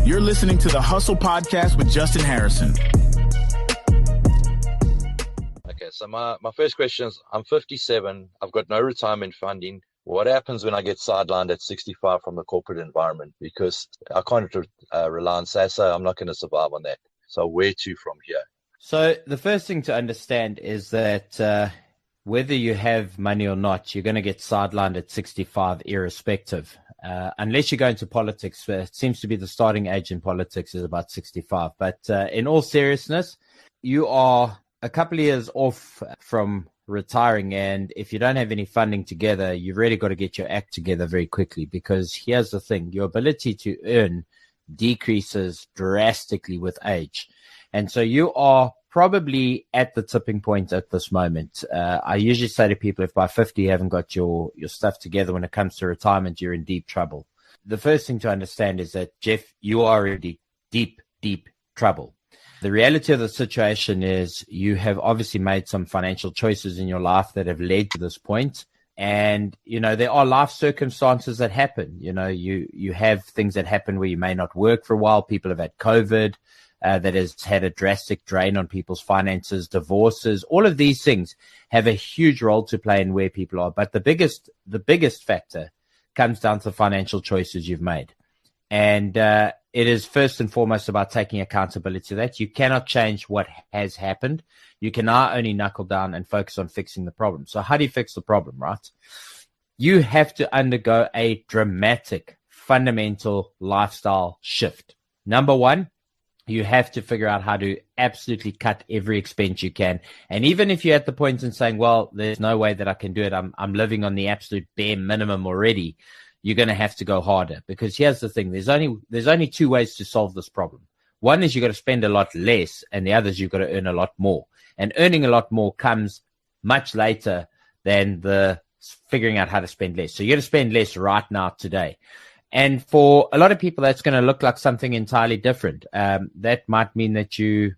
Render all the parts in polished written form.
You're listening to the Hustle Podcast with Justin Harrison. Okay, so my first question is, I'm 57. I've got no retirement funding. What happens when I get sidelined at 65 from the corporate environment? Because I can't rely on SASA. I'm not going to survive on that. So where to from here? So the first thing to understand is that whether you have money or not, you're going to get sidelined at 65 irrespective. Unless you go into politics, it seems to be the starting age in politics is about 65. But in all seriousness, you are a couple of years off from retiring. And if you don't have any funding together, you've really got to get your act together very quickly. Because here's the thing, your ability to earn decreases drastically with age. And so you are probably at the tipping point at this moment. I usually say to people, if by 50 you haven't got your stuff together when it comes to retirement, you're in deep trouble. The first thing to understand is that, Jeff, you are in deep trouble. The reality of the situation is you have obviously made some financial choices in your life that have led to this point. And, there are life circumstances that happen. You have things that happen where you may not work for a while. People have had COVID. That has had a drastic drain on people's finances, divorces. All of these things have a huge role to play in where people are. But the biggest factor comes down to financial choices you've made. And it is first and foremost about taking accountability to that. You cannot change what has happened. You can now only knuckle down and focus on fixing the problem. So how do you fix the problem, right? You have to undergo a dramatic, fundamental lifestyle shift. Number one, you have to figure out how to absolutely cut every expense you can. And even if you're at the point in saying, well, there's no way that I can do it, I'm living on the absolute bare minimum already, you're going to have to go harder. Because here's the thing, there's only two ways to solve this problem. One is you've got to spend a lot less, and the other is you've got to earn a lot more. And earning a lot more comes much later than the figuring out how to spend less. So you're going to spend less right now today. And for a lot of people, that's going to look like something entirely different. That might mean that you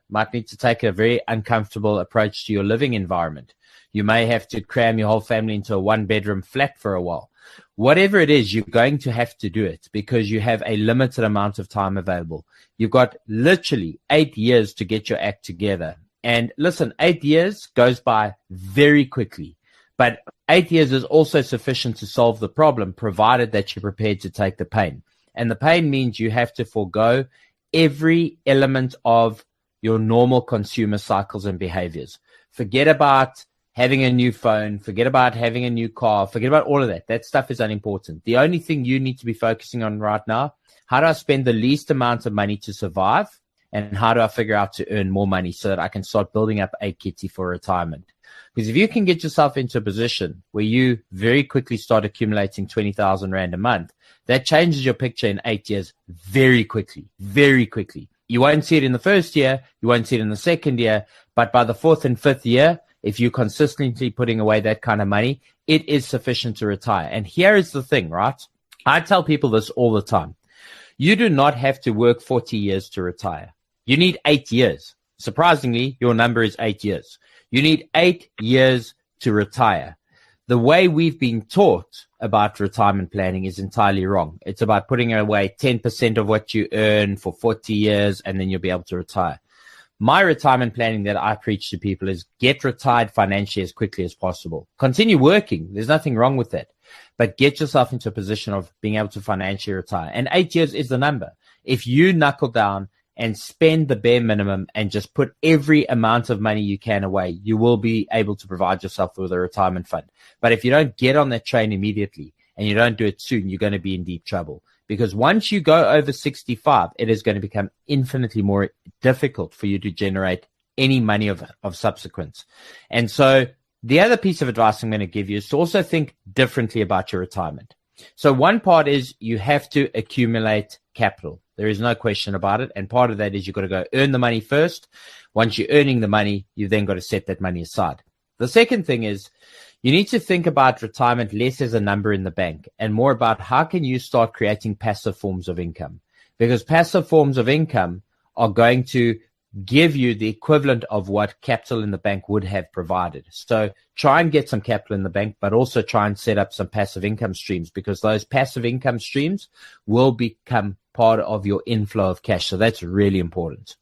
might need to take a very uncomfortable approach to your living environment. You may have to cram your whole family into a one-bedroom flat for a while. Whatever it is, you're going to have to do it because you have a limited amount of time available. You've got literally 8 years to get your act together. And listen, 8 years goes by very quickly. But 8 years is also sufficient to solve the problem, provided that you're prepared to take the pain. And the pain means you have to forego every element of your normal consumer cycles and behaviors. Forget about having a new phone. Forget about having a new car. Forget about all of that. That stuff is unimportant. The only thing you need to be focusing on right now, how do I spend the least amount of money to survive? And how do I figure out to earn more money so that I can start building up a kitty for retirement? Because if you can get yourself into a position where you very quickly start accumulating 20,000 Rand a month, that changes your picture in 8 years very quickly, very quickly. You won't see it in the first year, you won't see it in the second year, but by the fourth and fifth year, if you're consistently putting away that kind of money, it is sufficient to retire. And here is the thing, right? I tell people this all the time. You do not have to work 40 years to retire. You need 8 years. Surprisingly, your number is 8 years. You need 8 years to retire. The way we've been taught about retirement planning is entirely wrong. It's about putting away 10% of what you earn for 40 years and then you'll be able to retire. My retirement planning that I preach to people is get retired financially as quickly as possible. Continue working. There's nothing wrong with that. But get yourself into a position of being able to financially retire. And 8 years is the number. If you knuckle down and spend the bare minimum and just put every amount of money you can away, you will be able to provide yourself with a retirement fund. But if you don't get on that train immediately and you don't do it soon, you're going to be in deep trouble. Because once you go over 65, it is going to become infinitely more difficult for you to generate any money of subsequence. And so the other piece of advice I'm going to give you is to also think differently about your retirement. So one part is you have to accumulate capital. There is no question about it. And part of that is you've got to go earn the money first. Once you're earning the money, you've then got to set that money aside. The second thing is you need to think about retirement less as a number in the bank and more about how can you start creating passive forms of income, because passive forms of income are going to give you the equivalent of what capital in the bank would have provided. So try and get some capital in the bank, but also try and set up some passive income streams, because those passive income streams will become part of your inflow of cash. So that's really important.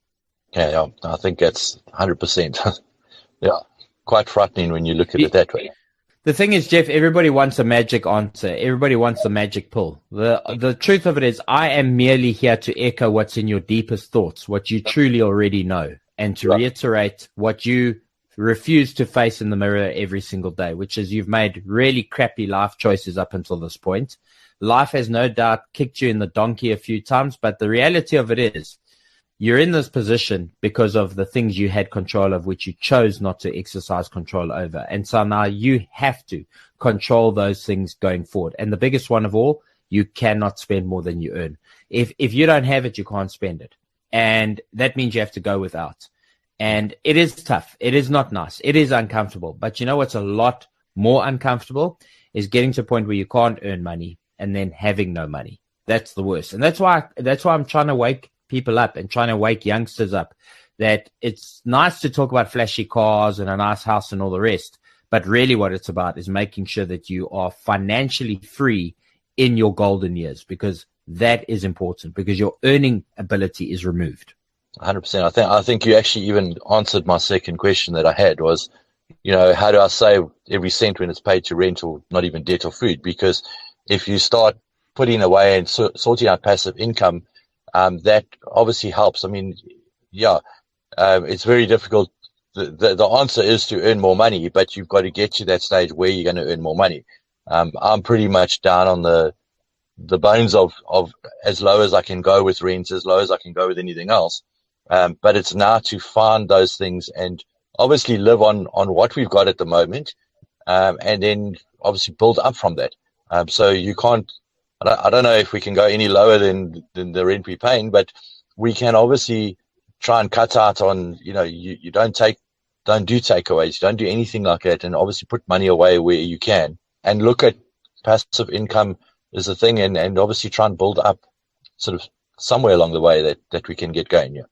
Yeah, I think that's 100%. Yeah, quite frightening when you look at it that way. The thing is, Jeff, everybody wants a magic answer. Everybody wants a magic pill. The truth of it is, I am merely here to echo what's in your deepest thoughts, what you truly already know, and to reiterate what you refuse to face in the mirror every single day, which is you've made really crappy life choices up until this point. Life has no doubt kicked you in the donkey a few times, but the reality of it is you're in this position because of the things you had control of, which you chose not to exercise control over. And so now you have to control those things going forward. And the biggest one of all, you cannot spend more than you earn. If you don't have it, you can't spend it. And that means you have to go without. And it is tough. It is not nice. It is uncomfortable. But you know what's a lot more uncomfortable is getting to a point where you can't earn money and then having no money. That's the worst. And that's why I'm trying to wake people up and trying to wake youngsters up, that it's nice to talk about flashy cars and a nice house and all the rest, but really what it's about is making sure that you are financially free in your golden years, because that is important, because your earning ability is removed. 100%. I think you actually even answered my second question that I had was, how do I save every cent when it's paid to rent or not even debt or food? Because if you start putting away and sorting out passive income, that obviously helps. I mean, it's very difficult. The answer is to earn more money, but you've got to get to that stage where you're going to earn more money. I'm pretty much down on the bones of as low as I can go with rent, as low as I can go with anything else. But it's now to find those things and obviously live on what we've got at the moment, and then obviously build up from that. So you can't. I don't know if we can go any lower than the rent we're paying, but we can obviously try and cut out on, you don't do takeaways, you don't do anything like that, and obviously put money away where you can, and look at passive income as a thing, and obviously try and build up sort of somewhere along the way that we can get going. Yeah.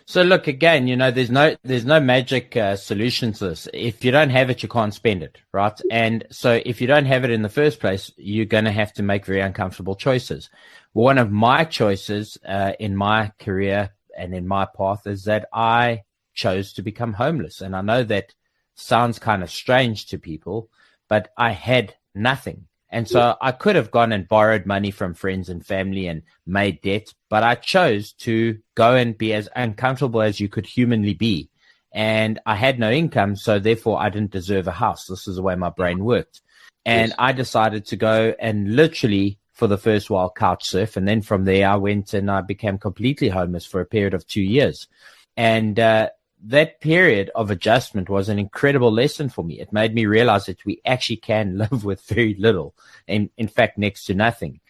So look, again, there's no magic solution to this. If you don't have it, you can't spend it, right? And so if you don't have it in the first place, you're going to have to make very uncomfortable choices. One of my choices in my career and in my path is that I chose to become homeless. And I know that sounds kind of strange to people, but I had nothing. And so I could have gone and borrowed money from friends and family and made debt, but I chose to go and be as uncomfortable as you could humanly be. And I had no income, so therefore I didn't deserve a house. This is the way my brain worked. And I decided to go and literally, for the first while, couch surf. And then from there, I went and I became completely homeless for a period of 2 years. And that period of adjustment was an incredible lesson for me. It made me realize that we actually can live with very little, and in fact, next to nothing.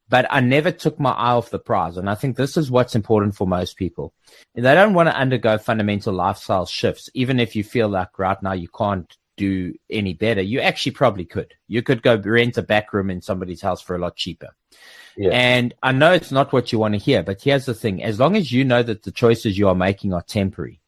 But I never took my eye off the prize. And I think this is what's important for most people. They don't want to undergo fundamental lifestyle shifts. Even if you feel like right now you can't do any better, you actually probably could. You could go rent a back room in somebody's house for a lot cheaper. Yeah. And I know it's not what you want to hear, but here's the thing. As long as you know that the choices you are making are temporary,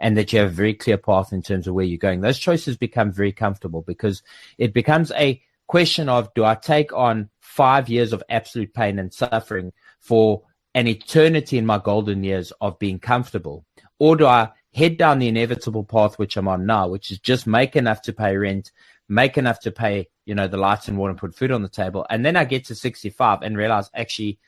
and that you have a very clear path in terms of where you're going, those choices become very comfortable, because it becomes a question of, do I take on 5 years of absolute pain and suffering for an eternity in my golden years of being comfortable? Or do I head down the inevitable path, which I'm on now, which is just make enough to pay rent, make enough to pay, the lights and water and put food on the table. And then I get to 65 and realize, actually,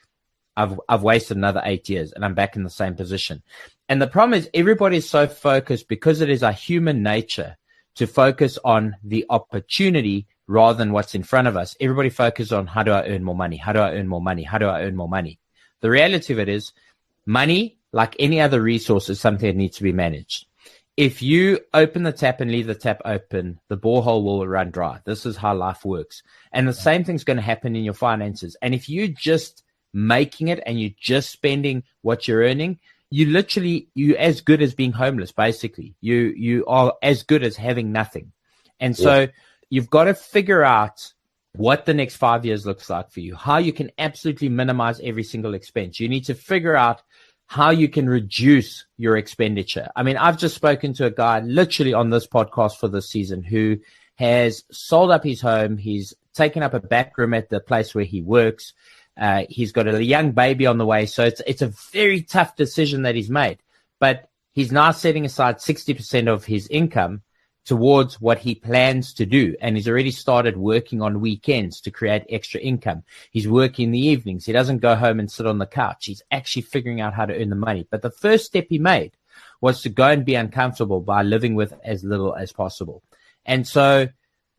I've wasted another 8 years and I'm back in the same position. And the problem is everybody is so focused, because it is our human nature to focus on the opportunity rather than what's in front of us. Everybody focuses on, how do I earn more money? How do I earn more money? How do I earn more money? The reality of it is, money, like any other resource, is something that needs to be managed. If you open the tap and leave the tap open, the borehole will run dry. This is how life works. And the same thing's going to happen in your finances. And if you just making it and you're just spending what you're earning, you're as good as being homeless. Basically, you are as good as having nothing. And so you've got to figure out what the next 5 years looks like for you, how you can absolutely minimize every single expense. You need to figure out how you can reduce your expenditure. I mean, I've just spoken to a guy literally on this podcast for this season who has sold up his home. He's taken up a back room at the place where he works. He's got a young baby on the way. So it's a very tough decision that he's made. But he's now setting aside 60% of his income towards what he plans to do. And he's already started working on weekends to create extra income. He's working in the evenings. He doesn't go home and sit on the couch. He's actually figuring out how to earn the money. But the first step he made was to go and be uncomfortable by living with as little as possible. And so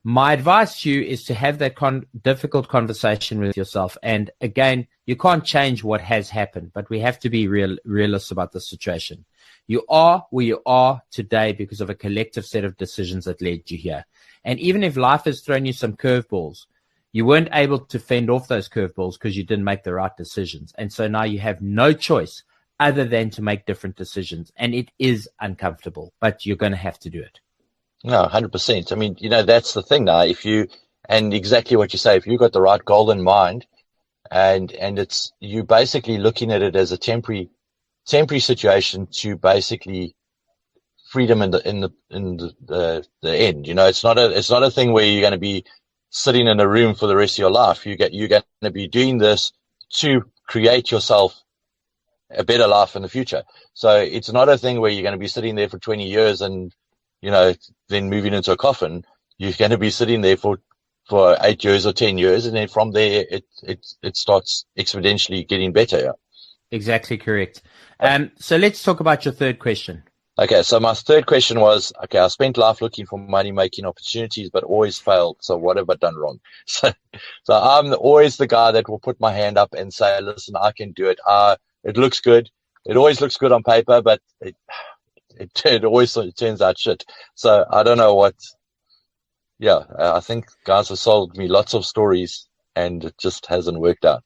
my advice to you is to have that difficult conversation with yourself. And again, you can't change what has happened, but we have to be realists about the situation. You are where you are today because of a collective set of decisions that led you here. And even if life has thrown you some curveballs, you weren't able to fend off those curveballs because you didn't make the right decisions. And so now you have no choice other than to make different decisions. And it is uncomfortable, but you're going to have to do it. No, 100%. I mean, that's the thing now. And exactly what you say, if you've got the right goal in mind, and it's you basically looking at it as a temporary situation to basically freedom in the end. It's not a thing where you're going to be sitting in a room for the rest of your life. You're going to be doing this to create yourself a better life in the future. So it's not a thing where you're going to be sitting there for 20 years and then moving into a coffin. You're going to be sitting there for 8 years or 10 years, and then from there it starts exponentially getting better. Yeah. Exactly correct. So let's talk about your third question. Okay, so my third question was, I spent life looking for money-making opportunities, but always failed. So what have I done wrong? So I'm always the guy that will put my hand up and say, listen, I can do it. It looks good. It always looks good on paper, but it always turns out shit. So I don't know what. Yeah, I think guys have sold me lots of stories, and it just hasn't worked out.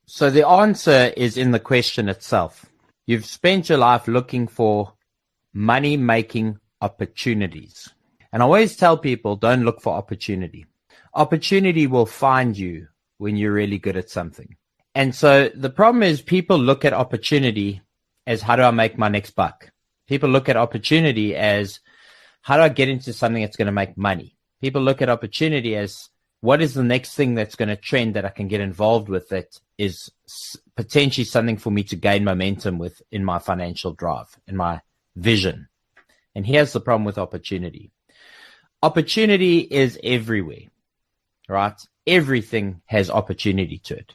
So the answer is in the question itself. You've spent your life looking for money-making opportunities. And I always tell people, don't look for opportunity. Opportunity will find you when you're really good at something. And so the problem is people look at opportunity as, how do I make my next buck? People look at opportunity as, how do I get into something that's going to make money? People look at opportunity as, what is the next thing that's going to trend that I can get involved with that is potentially something for me to gain momentum with in my financial drive, in my vision. And here's the problem with opportunity. Opportunity is everywhere, right? Everything has opportunity to it.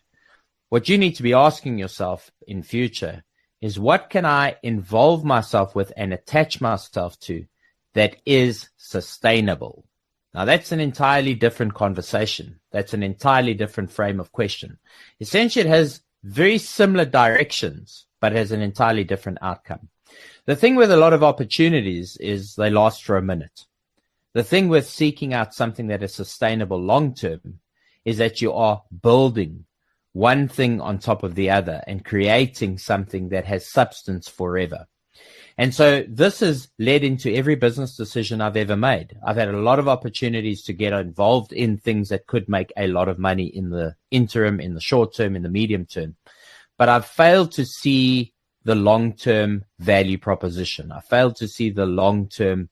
What you need to be asking yourself in future is, what can I involve myself with and attach myself to that is sustainable? Now, that's an entirely different conversation. That's an entirely different frame of question. Essentially, it has very similar directions, but has an entirely different outcome. The thing with a lot of opportunities is they last for a minute. The thing with seeking out something that is sustainable long-term is that you are building one thing on top of the other and creating something that has substance forever. And so this has led into every business decision I've ever made. I've had a lot of opportunities to get involved in things that could make a lot of money in the interim, in the short term, in the medium term. But I've failed to see the long-term value proposition. I failed to see the long-term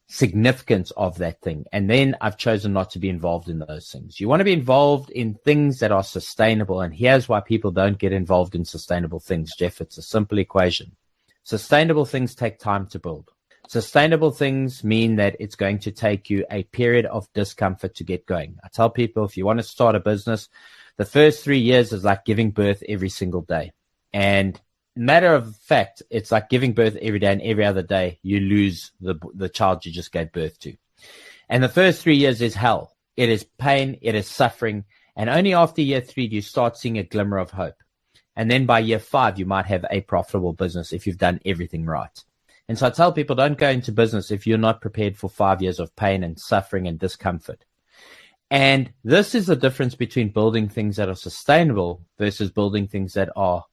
significance of that thing. And then I've chosen not to be involved in those things. You want to be involved in things that are sustainable. And here's why people don't get involved in sustainable things, Jeff. It's a simple equation. Sustainable things take time to build. Sustainable things mean that it's going to take you a period of discomfort to get going. I tell people, if you want to start a business, the first 3 years is like giving birth every single day. And matter of fact, it's like giving birth every day, and every other day you lose the child you just gave birth to. And the first 3 years is hell. It is pain, it is suffering. And only after year 3 do you start seeing a glimmer of hope. And then by year 5, you might have a profitable business if you've done everything right. And so I tell people, don't go into business if you're not prepared for 5 years of pain and suffering and discomfort. And this is the difference between building things that are sustainable versus building things that are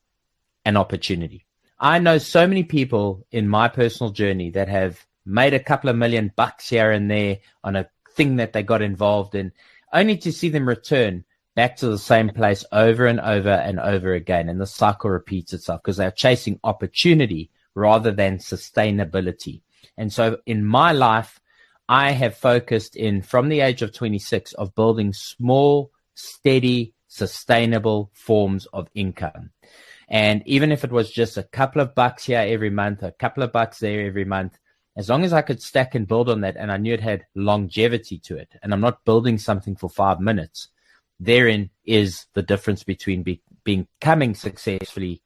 an opportunity. I know so many people in my personal journey that have made a couple of $1 million here and there on a thing that they got involved in, only to see them return back to the same place over and over and over again. And the cycle repeats itself because they're chasing opportunity rather than sustainability. And so in my life, I have focused in, from the age of 26, of building small, steady, sustainable forms of income. And even if it was just a couple of bucks here every month, a couple of bucks there every month, as long as I could stack and build on that, and I knew it had longevity to it, and I'm not building something for 5 minutes, therein is the difference between becoming successfully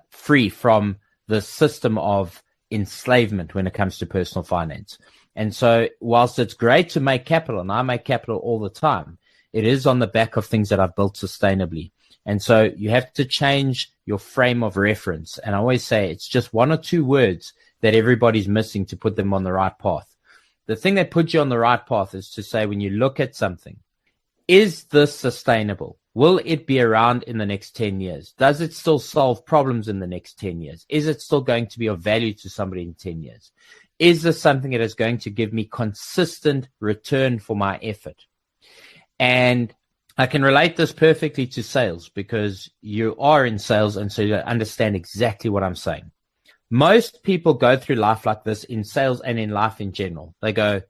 free from the system of enslavement when it comes to personal finance. And so whilst it's great to make capital, and I make capital all the time, it is on the back of things that I've built sustainably. And so you have to change your frame of reference. And I always say it's just 1 or 2 words that everybody's missing to put them on the right path. The thing that puts you on the right path is to say, when you look at something, is this sustainable? Will it be around in the next 10 years? Does it still solve problems in the next 10 years? Is it still going to be of value to somebody in 10 years? Is this something that is going to give me consistent return for my effort? And I can relate this perfectly to sales, because you are in sales, and so you understand exactly what I'm saying. Most people go through life like this in sales and in life in general. They go,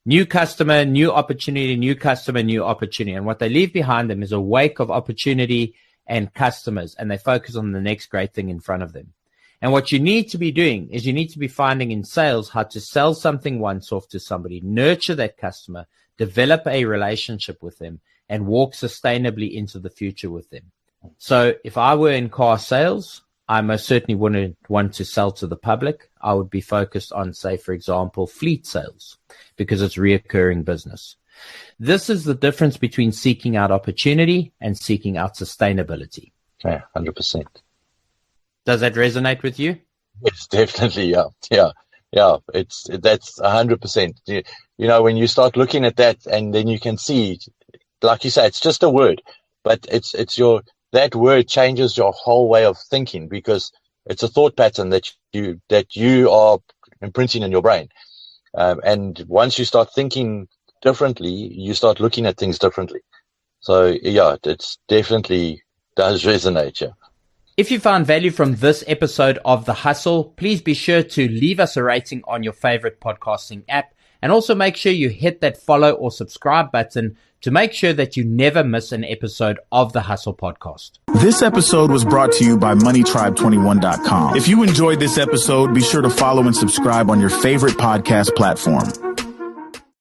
new customer, new opportunity, new customer, new opportunity. And what they leave behind them is a wake of opportunity and customers, and they focus on the next great thing in front of them. And what you need to be doing is you need to be finding in sales how to sell something once off to somebody, nurture that customer, develop a relationship with them, and walk sustainably into the future with them. So if I were in car sales, I most certainly wouldn't want to sell to the public. I would be focused on, say, for example, fleet sales, because it's reoccurring business. This is the difference between seeking out opportunity and seeking out sustainability. Yeah, 100%. Does that resonate with you? Yes, definitely. Yeah. That's 100%. You know, when you start looking at that, and then you can see, like you say, it's just a word, but that word changes your whole way of thinking, because it's a thought pattern that you are imprinting in your brain. And once you start thinking differently, you start looking at things differently. So yeah, it's definitely does resonate. Yeah. If you found value from this episode of The Hustle, please be sure to leave us a rating on your favorite podcasting app, and also make sure you hit that follow or subscribe button to make sure that you never miss an episode of The Hustle podcast. This episode was brought to you by MoneyTribe21.com. If you enjoyed this episode, be sure to follow and subscribe on your favorite podcast platform.